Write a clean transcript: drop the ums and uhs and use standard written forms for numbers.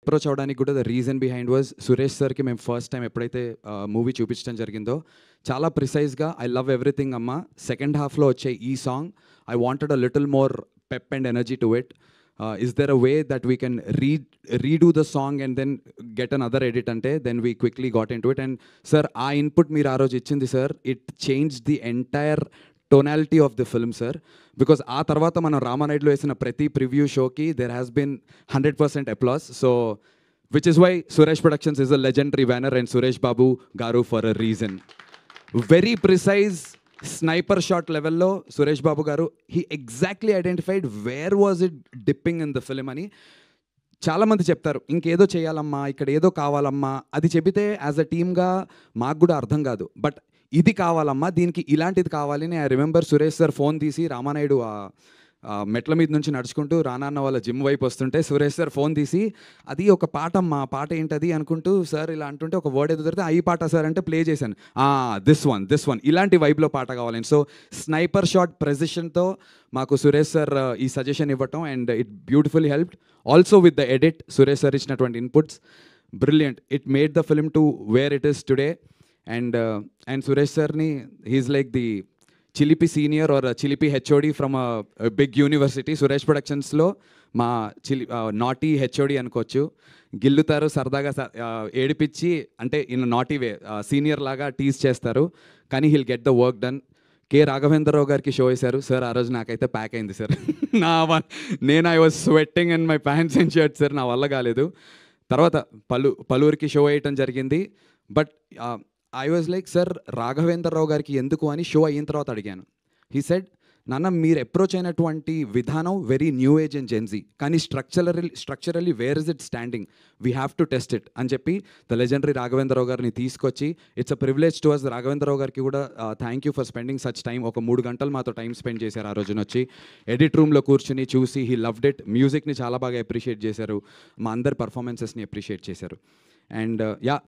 Approach అవ్వడానికి కూడా the reason behind was Suresh సార్కి మేము ఫస్ట్ టైం ఎప్పుడైతే మూవీ చూపించడం జరిగిందో చాలా ప్రిసైజ్గా ఐ లవ్ ఎవ్రీథింగ్ అమ్మ, సెకండ్ హాఫ్లో వచ్చే ఈ song I wanted a little more pep and energy to it. Is there a way that we can redo the song and then get another edit ante? Then we quickly got into it, and sir, our input meer aa roju ichindi sir, it changed the entire tonality of the film sir, because aa tarvata manam Ramanayudu lo vesina prati preview show ki there has been 100% applause, so which is why Suresh Productions is a legendary banner and Suresh Babu garu for a reason. Very precise sniper shot లెవెల్లో సురేష్ బాబు గారు he exactly identified where was it dipping in the film అని. చాలామంది చెప్తారు ఇంకేదో చేయాలమ్మా, ఇక్కడ ఏదో కావాలమ్మా, అది చెబితే యాజ్ అ టీమ్గా మాకు కూడా అర్థం కాదు, బట్ ఇది కావాలమ్మా, దీనికి ఇలాంటిది కావాలి అని. I remember Suresh sir phone తీసి రామానాయుడు మెట్ల మీద నుంచి నడుచుకుంటూ రానాన్న వాళ్ళ జిమ్ వైపు వస్తుంటే సురేష్ సార్ ఫోన్ తీసి అది ఒక పాట అమ్మా, పాట ఏంటది అనుకుంటూ సార్ ఇలా అంటుంటే ఒక వర్డ్ ఎదురితే ఈ పాట సార్ అంటే ప్లే చేశాను, దిస్ వన్ ఇలాంటి వైబ్లో పాట కావాలని. సో స్నైపర్ షాట్ ప్రెసిషన్తో మాకు సురేష్ సార్ ఈ సజెషన్ ఇవ్వటం and it beautifully helped. Also with the edit Suresh sir ఇచ్చినటువంటి inputs brilliant, it made the film to where it is today. And Suresh సార్ని హీఈస్ లైక్ ది చిలిపి సీనియర్ ఆర్ చిలిపి HOD from big university. Suresh ప్రొడక్షన్స్లో మా naughty HOD అనుకోవచ్చు. గిల్లుతారు సరదాగా, ఏడిపించి అంటే ఇన్ నాటీ వే సీనియర్ లాగా టీజ్ చేస్తారు, కానీ he'll get the work done. K Raghavendra Rao గారికి షో వేశారు సార్, ఆ రోజు నాకైతే ప్యాక్ అయింది సార్. నేను I was sweating and my pants and shirt sir, నా వల్ల కాలేదు. తర్వాత పలువురికి షో వేయటం జరిగింది, but I was like sir Raghavendra Rao గారికి ఎందుకు అని షో అయిన తర్వాత అడిగాను. హీ సెడ్, నాన్న మీరు అప్రోచ్ అయినటువంటి విధానం very new age and gen Z, కానీ structurally where is it standing, we have to test it అని చెప్పి ద లెజెండరీ రాఘవేంద్రరావు గారిని తీసుకొచ్చి it's a privilege to us. Raghavendra Rao గారికి కూడా thank you for spending such time. ఒక 3 గంటలు మాతో టైం స్పెండ్ చేశారు ఆ రోజున వచ్చి. ఎడిట్ రూమ్లో కూర్చుని చూసి హీ లవ్డ్ ఇట్. మ్యూజిక్ని చాలా బాగా అప్రిషియేట్ చేశారు, మా అందరి పర్ఫార్మెన్సెస్ని అప్రిషియేట్ చేశారు. And yeah